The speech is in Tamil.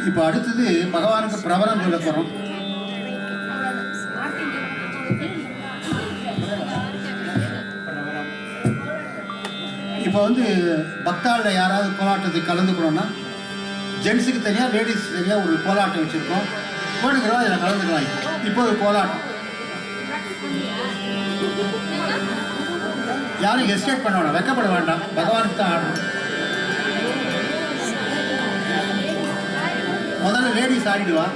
இப்போ அடுத்தது பகவானுக்கு பிரபலம் சொல்ல போறோம். இப்போ பக்தாளில் யாராவது கோலாட்டத்துக்கு கலந்துக்கணும்னா ஜென்ஸுக்கு தனியாக லேடிஸ் தனியாக ஒரு கோலாட்டம் வச்சுருக்கோம். வேணுங்கிறவா அதில் கலந்துக்கலாம். இப்போ ஒரு கோலாட்டம் யாரும் எஸ்கேட் பண்ண வேண்டாம், வெக்கப்பட வேண்டாம், பகவானுக்கு தான் ஆடணும். முதல்ல லேடிஸ் ஆடிடுவா.